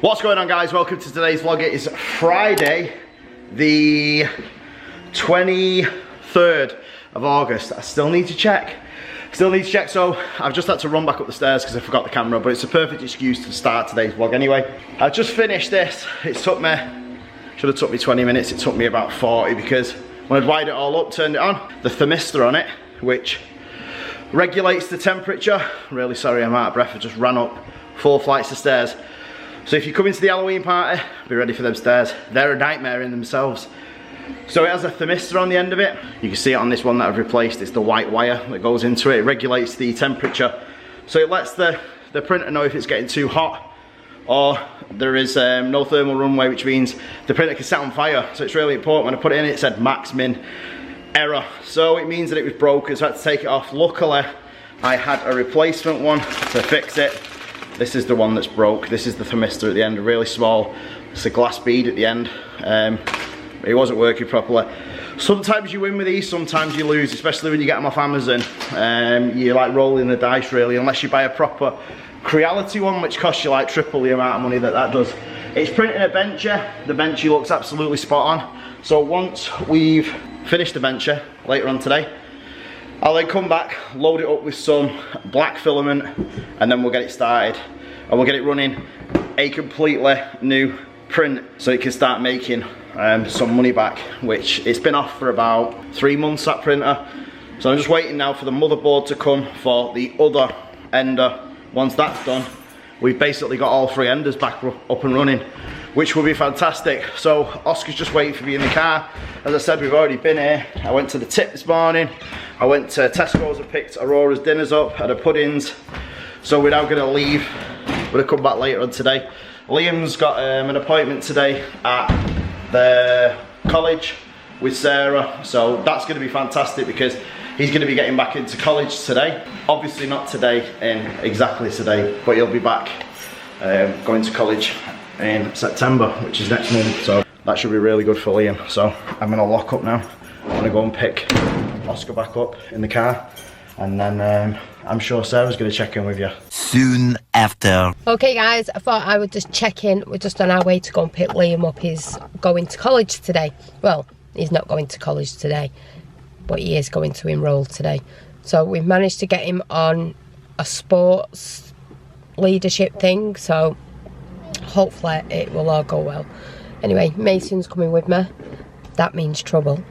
What's going on, guys? Welcome to today's vlog. It is Friday the 23rd of August. I still need to check. So I've just had to run back up the stairs because I forgot the camera, but it's a perfect excuse to start today's vlog anyway. I've just finished this. It took me, should have took me 20 minutes. It took me about 40 because when I'd wired it all up, turned it on, the thermistor on it, which regulates the temperature. Really sorry, I'm out of breath. I just ran up 4 flights of stairs. So if you come into the Halloween party, be ready for them stairs. They're a nightmare in themselves. So it has a thermistor on the end of it. You can see it on this one that I've replaced. It's the white wire that goes into it. It regulates the temperature. So it lets the printer know if it's getting too hot or there is no thermal runway, which means the printer can set on fire. So it's really important. When I put it in, it said max min error. So it means that it was broken, so I had to take it off. Luckily, I had a replacement one to fix it. This is the one that's broke. This is the thermistor at the end, really small. It's a glass bead at the end. It wasn't working properly. Sometimes you win with these, sometimes you lose, especially when you get them off Amazon. You're like rolling the dice really, unless you buy a proper Creality one, which costs you like triple the amount of money that does. It's printing a bencher. The bencher looks absolutely spot on. So once we've finished the bencher later on today, I'll then come back, load it up with some black filament, and then we'll get it started. And we'll get it running a completely new print so it can start making some money back, which it's been off for about 3 months, that printer. So I'm just waiting now for the motherboard to come for the other ender. Once that's done, we've basically got all 3 enders back up and running, which will be fantastic. So Oscar's just waiting for me in the car. As I said, we've already been here. I went to the tip this morning. I went to Tesco's and picked Aurora's dinners up, had a puddings. So we're now gonna leave. We're gonna come back later on today. Liam's got an appointment today at the college with Sarah. So that's gonna be fantastic because he's gonna be getting back into college today. Obviously not today, in exactly today, but he'll be back going to college in September, which is next month. So that should be really good for Liam. So I'm gonna lock up now. I'm gonna go and pick Oscar back up in the car, and then I'm sure Sarah's gonna check in with you soon after. Okay guys, I thought I would just check in. We're just on our way to go and pick Liam up. He's going to college today. Well, he's not going to college today, but he is going to enroll today. So we've managed to get him on a sports leadership thing, so hopefully it will all go well. Anyway, Mason's coming with me. That means trouble,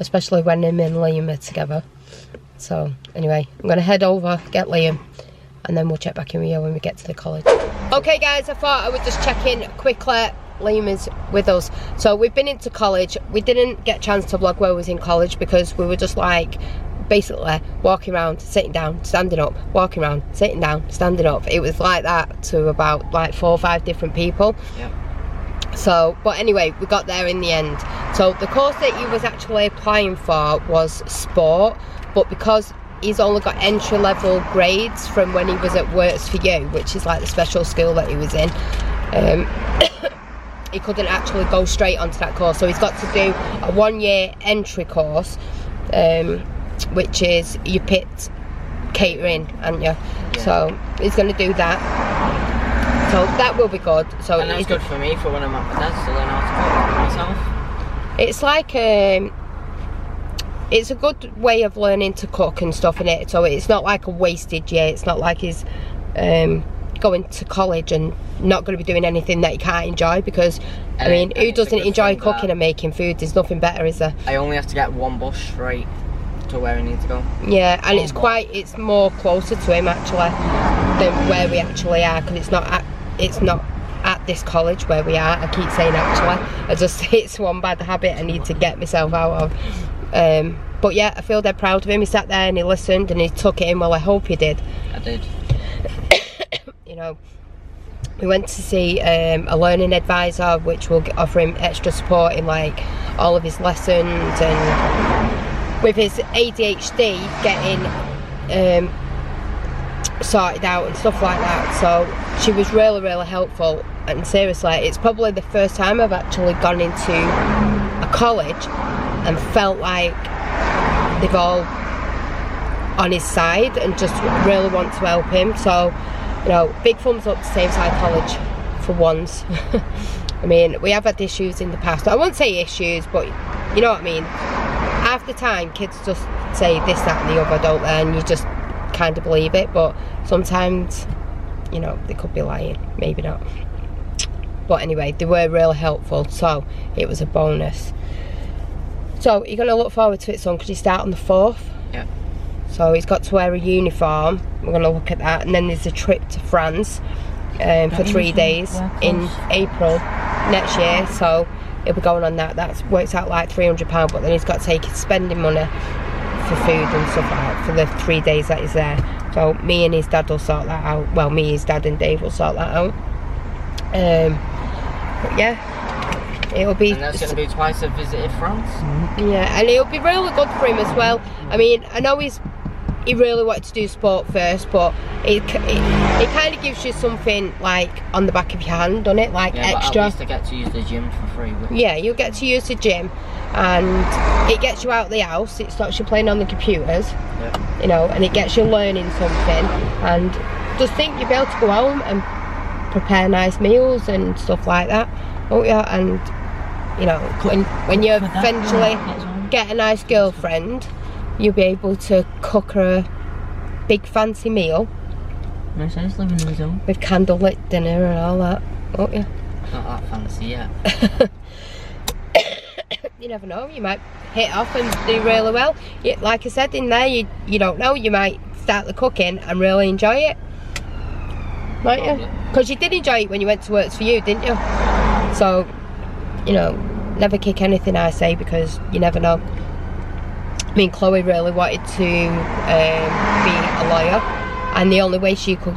especially when him and Liam are together. So anyway, I'm gonna head over, get Liam, and then we'll check back in with you when we get to the college. Okay guys, I thought I would just check in quickly. Liam is with us. So we've been into college. We didn't get a chance to vlog while we was in college because we were just like basically walking around, sitting down, standing up, walking around, sitting down, standing up. It was like that to about like 4 or 5 different people. Yeah. So, but anyway, we got there in the end. So the course that he was actually applying for was sport, but because he's only got entry-level grades from when he was at Works for You, which is like the special school that he was in, he couldn't actually go straight onto that course. So he's got to do a 1-year entry course, which is you picked catering, aren't you? Yeah. So he's going to do that. So that will be good. So and that's good for me for when I'm at my dad's to learn how to cook myself. It's like it's a good way of learning to cook and stuff in it. So it's not like a wasted year. It's not like he's going to college and not going to be doing anything that he can't enjoy, because I mean, who doesn't enjoy cooking and making food? There's nothing better, is there? I only have to get 1 bus right to where I need to go. Yeah, and it's more closer to him actually than where we actually are, because it's not at this college where we are. I keep saying actually, it's one bad habit I need to get myself out of. But yeah, I feel dead proud of him. He sat there and he listened and he took it in. Well, I hope he did. I did. You know, we went to see a learning advisor, which will offer him extra support in like all of his lessons, and with his ADHD getting sorted out and stuff like that. So she was really, really helpful, and seriously, it's probably the first time I've actually gone into a college and felt like they've all on his side and just really want to help him. So, you know, big thumbs up to Same Side College for once. I mean, we have had issues in the past. I won't say issues, but you know what I mean. Half the time, kids just say this, that, and the other, don't they? And you just kind of believe it. But sometimes, you know, they could be lying. Maybe not. But anyway, they were really helpful, so it was a bonus. So you're going to look forward to it, son, because you start on the 4th. Yeah. So he's got to wear a uniform. We're going to look at that. And then there's a trip to France for 3 days in April next year. So he'll be going on that. That works out like £300, but then he's got to take his spending money for food and stuff like that for the 3 days that he's there. So me and his dad will sort that out. Well, me, his dad and Dave will sort that out. But yeah, it'll be... And that's going to be twice a visit in France? Yeah, and it'll be really good for him as well. I mean, I know he really wanted to do sport first, but it kind of gives you something like on the back of your hand, doesn't it? Like extra. But at least I get to use the gym for free. Yeah, you'll get to use the gym, and it gets you out of the house. It stops you playing on the computers, you know, and it gets you learning something. And just think you'll be able to go home and prepare nice meals and stuff like that, won't you? And you know, when you eventually get a nice girlfriend, you'll be able to cook her a big fancy meal. Nice house living in his own. With candlelit dinner and all that, won't you? Not that fancy yet. You never know, you might hit off and do really well. Like I said in there, you don't know, you might start the cooking and really enjoy it. Might you? Because you did enjoy it when you went to Works For You, didn't you? So, you know, never kick anything I say, because you never know. I mean, Chloe really wanted to be a lawyer, and the only way she could...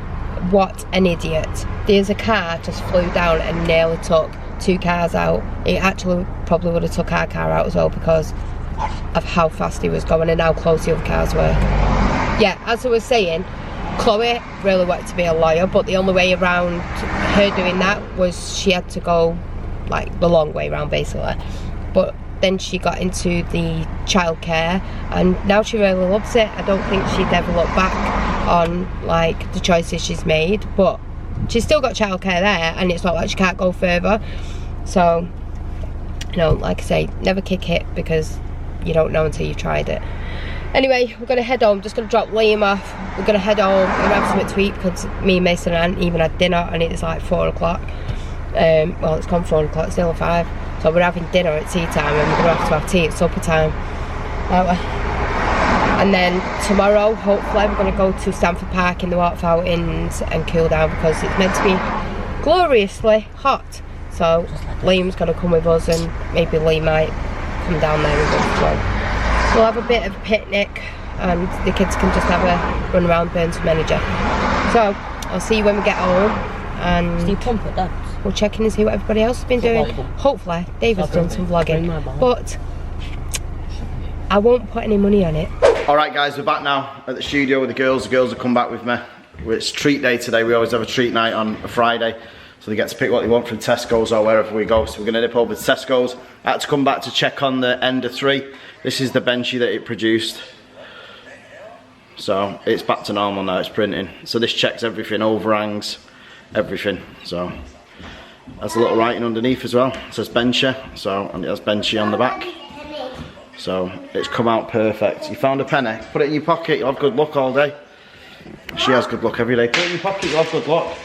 What an idiot. There's a car just flew down and nearly took 2 cars out. It actually probably would have took our car out as well, because of how fast he was going and how close the other cars were. Yeah, as I was saying, Chloe really wanted to be a lawyer, but the only way around her doing that was she had to go like the long way around, basically. But then she got into the childcare, and now she really loves it. I don't think she'd ever look back on like the choices she's made, but she's still got childcare there, and it's not like she can't go further. So, you know, like I say, never kick it, because you don't know until you've tried it. Anyway, we're going to head home. Just going to drop Liam off. We're going to head home. We're going to have something to eat, because me and Mason hadn't even had dinner, and it's like 4 o'clock. Well, it's gone 4 o'clock, it's still 5. So we're having dinner at tea time, and we're going to have tea at supper time. And then tomorrow, hopefully, we're going to go to Stamford Park in the water fountains and cool down, because it's meant to be gloriously hot. So Liam's going to come with us, and maybe Lee might come down there with us as well. We'll have a bit of a picnic, and the kids can just have a run around, burn some energy. So I'll see you when we get home, and we'll check in and see what everybody else has been doing. Hopefully Dave has done some vlogging, but I won't put any money on it. Alright guys, we're back now at the studio with the girls. The girls have come back with me. It's treat day today. We always have a treat night on a Friday, so they get to pick what they want from Tesco's or wherever we go. So we're going to nip over to Tesco's. I had to come back to check on the Ender 3. This is the benchy that it produced. So it's back to normal now, it's printing. So this checks everything, overhangs, everything. So there's a little writing underneath as well. It says Bencher, so, and it has Benchy on the back. So it's come out perfect. You found a penny, put it in your pocket, you'll have good luck all day. She has good luck every day. Put it in your pocket, you'll have good luck.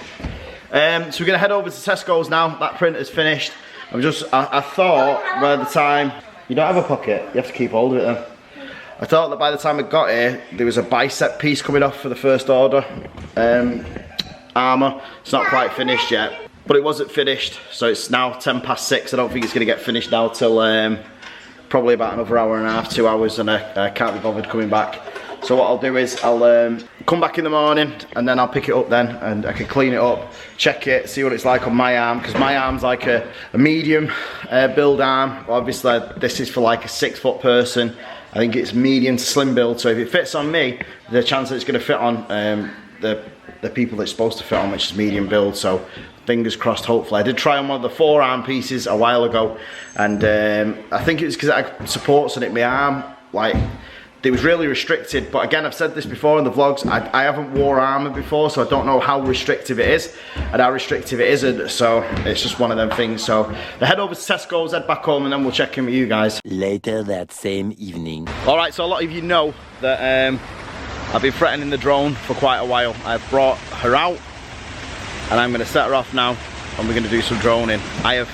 So we're gonna head over to Tesco's now. That print is finished. I thought by the time, you don't have a pocket, you have to keep hold of it then. I thought that by the time I got here, there was a bicep piece coming off for the first order. Armour, it's not quite finished yet, but it wasn't finished, so it's now 6:10. I don't think it's gonna get finished now till probably about another hour and a half, 2 hours, and I can't be bothered coming back. So what I'll do is I'll come back in the morning, and then I'll pick it up then, and I can clean it up, check it, see what it's like on my arm, because my arm's like a medium build arm. Obviously this is for like a 6-foot person. I think it's medium to slim build, so if it fits on me, the chance that it's going to fit on the people that it's supposed to fit on, which is medium build. So fingers crossed, hopefully. I did try on one of the forearm pieces a while ago, and I think it was because it had supports on it, my arm, like It was really restricted, but again, I've said this before in the vlogs, I haven't wore armour before, so I don't know how restrictive it is and how restrictive it isn't, so it's just one of them things. So I head over to Tesco's, head back home, and then we'll check in with you guys. Later that same evening. Alright, so a lot of you know that I've been threatening the drone for quite a while. I've brought her out, and I'm going to set her off now, and we're going to do some droning. I have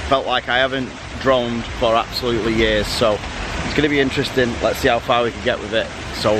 felt like I haven't droned for absolutely years, so it's going to be interesting. Let's see how far we can get with it. So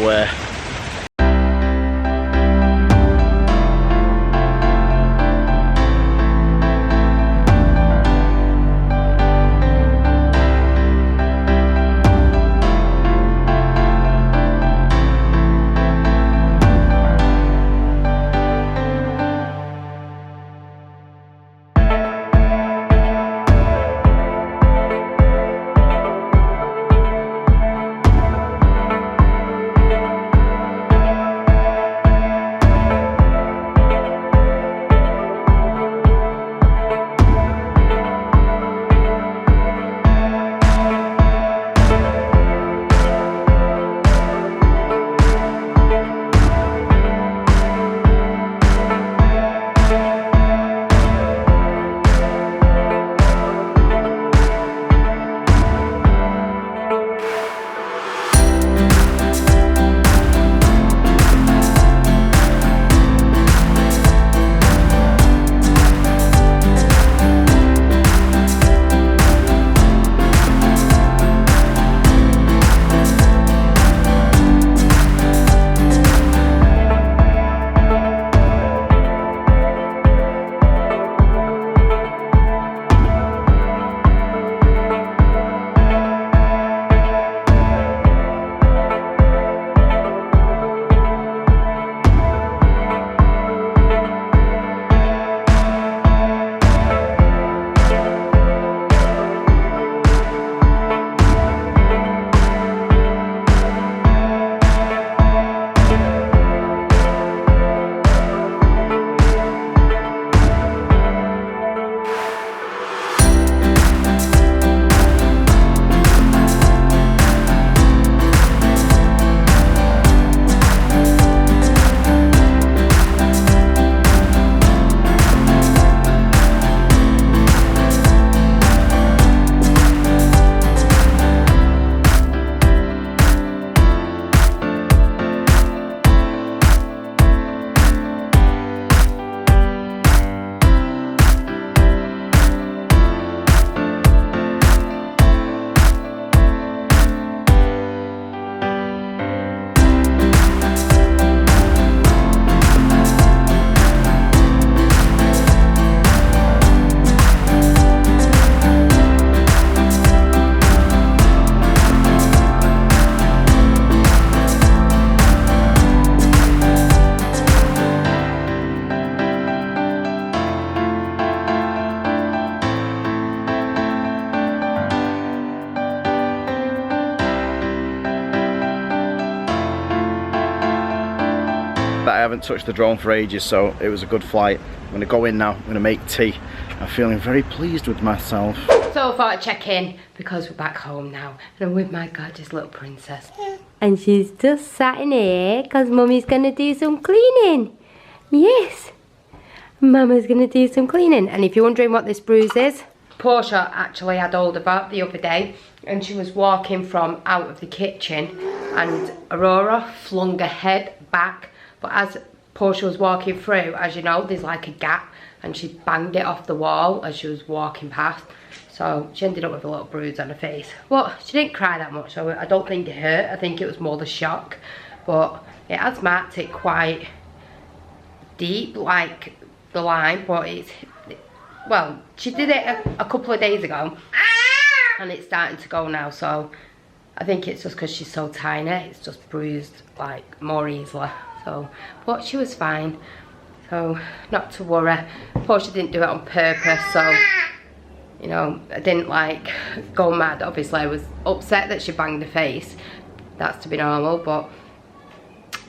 I haven't touched the drone for ages, so it was a good flight. I'm gonna go in now, I'm gonna make tea. I'm feeling very pleased with myself. So I thought I'd check in because we're back home now and I'm with my gorgeous little princess. And she's just sat in here because Mummy's gonna do some cleaning. Yes, Mama's gonna do some cleaning. And if you're wondering what this bruise is, Portia actually had hold of her the other day and she was walking from out of the kitchen and Aurora flung her head back. But as Portia was walking through, as you know, there's like a gap and she banged it off the wall as she was walking past. So she ended up with a little bruise on her face. Well, she didn't cry that much, so I don't think it hurt. I think it was more the shock. But it has marked it quite deep, like the line, but it's, well, she did it a couple of days ago and it's starting to go now, so I think it's just because she's so tiny, it's just bruised like more easily. So, but she was fine, so not to worry. Portia didn't do it on purpose, so you know, I didn't like go mad. Obviously I was upset that she banged her face, that's to be normal, but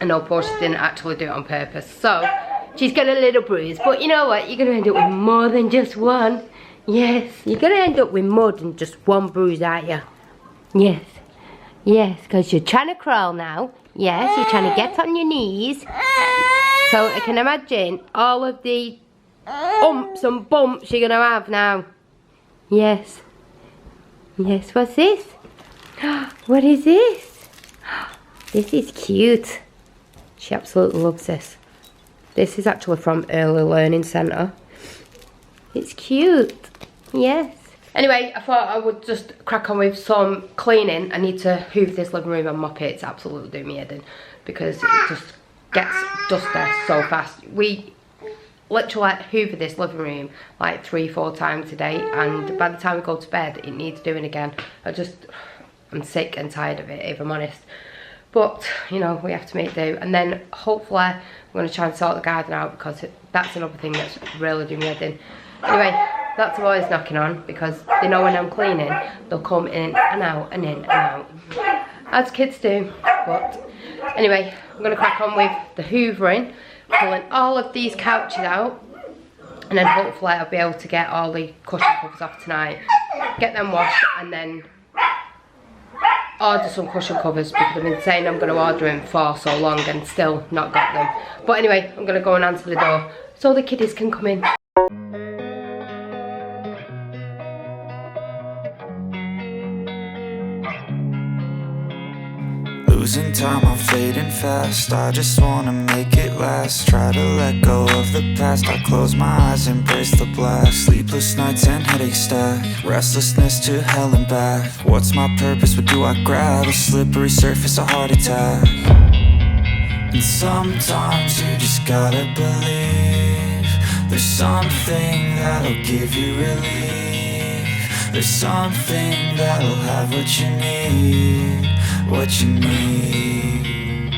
I know Portia didn't actually do it on purpose. So she's got a little bruise, but you know what, you're gonna end up with more than just one. Yes, you're gonna end up with more than just one bruise, aren't you? Yes, Yes, because you're trying to crawl now. Yes, you're trying to get on your knees. So I can imagine all of the umps and bumps you're going to have now. Yes. Yes, what's this? What is this? This is cute. She absolutely loves this. This is actually from Early Learning Centre. It's cute. Yes. Anyway, I thought I would just crack on with some cleaning. I need to hoover this living room and mop it. It's absolutely doing me head in because it just gets dusty so fast. We literally hoover this living room like 3-4 times a day, and by the time we go to bed it needs doing again. I'm sick and tired of it, if I'm honest. But, you know, we have to make do. And then hopefully I'm going to try and sort the garden out because that's another thing that's really doing me head in. Anyway, that's always knocking on because they know when I'm cleaning, they'll come in and out and in and out. As kids do. But anyway, I'm going to crack on with the hoovering, pulling all of these couches out, and then hopefully I'll be able to get all the cushion covers off tonight, get them washed, and then order some cushion covers because I've been saying I'm going to order them for so long and still not got them. But anyway, I'm going to go and answer the door so the kiddies can come in. Losing time, I'm fading fast. I just wanna make it last. Try to let go of the past. I close my eyes, embrace the blast. Sleepless nights and headaches stack. Restlessness to hell and back. What's my purpose? What do I grab? A slippery surface, a heart attack. And sometimes you just gotta believe there's something that'll give you relief. There's something that'll have what you need. What you need.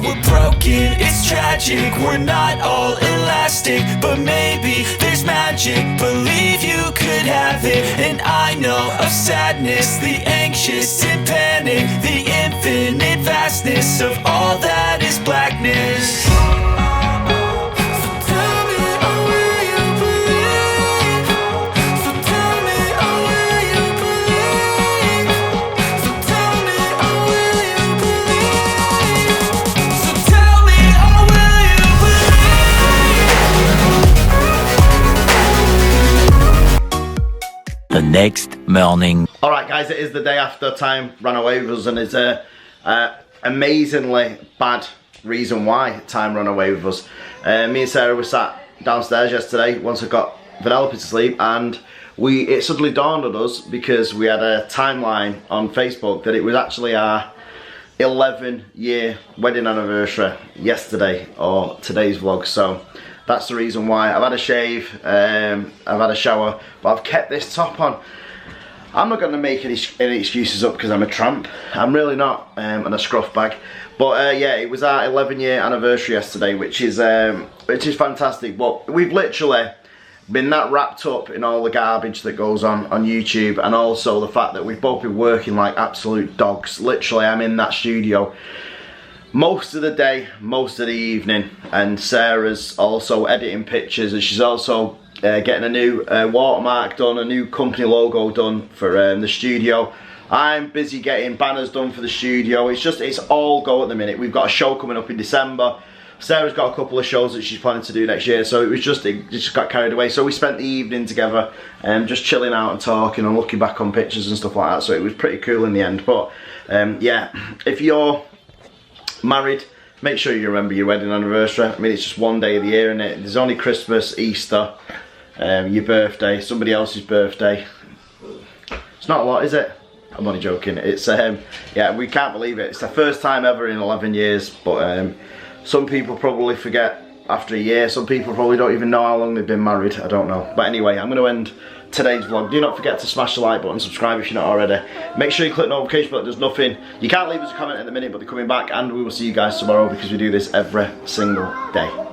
We're broken, it's tragic. We're not all elastic, but maybe there's magic. Believe you could have it. And I know of sadness, the anxious and panic, the infinite vastness of all that is blackness. The next morning. Alright guys, it is the day after time ran away with us, and it's a amazingly bad reason why time ran away with us. Me and Sarah were sat downstairs yesterday once I got Vanellope to sleep, and it suddenly dawned on us because we had a timeline on Facebook that it was actually our 11-year wedding anniversary yesterday, or today's vlog. So that's the reason why. I've had a shave, I've had a shower, but I've kept this top on. I'm not going to make any excuses up because I'm a tramp. I'm really not, and a scruff bag. But yeah, it was our 11-year anniversary yesterday, which is fantastic. But we've literally been that wrapped up in all the garbage that goes on YouTube, and also the fact that we've both been working like absolute dogs. Literally, I'm in that studio most of the day, most of the evening, and Sarah's also editing pictures, and she's also getting a new watermark done, a new company logo done for the studio. I'm busy getting banners done for the studio. It's all go at the minute. We've got a show coming up in December. Sarah's got a couple of shows that she's planning to do next year, so it just got carried away. So we spent the evening together, just chilling out and talking and looking back on pictures and stuff like that. So it was pretty cool in the end. But yeah, if you're married, make sure you remember your wedding anniversary. I mean, it's just one day of the year, isn't it? There's only Christmas, Easter, your birthday, somebody else's birthday. It's not a lot, is it? I'm only joking. It's yeah, we can't believe it. It's the first time ever in 11 years, but some people probably forget after a year. Some people probably don't even know how long they've been married. I don't know. But anyway, I'm going to end today's vlog. Do not forget to smash the like button, subscribe if you're not already. Make sure you click the notification button. There's nothing. You can't leave us a comment at the minute, but they're coming back, and we will see you guys tomorrow because we do this every single day.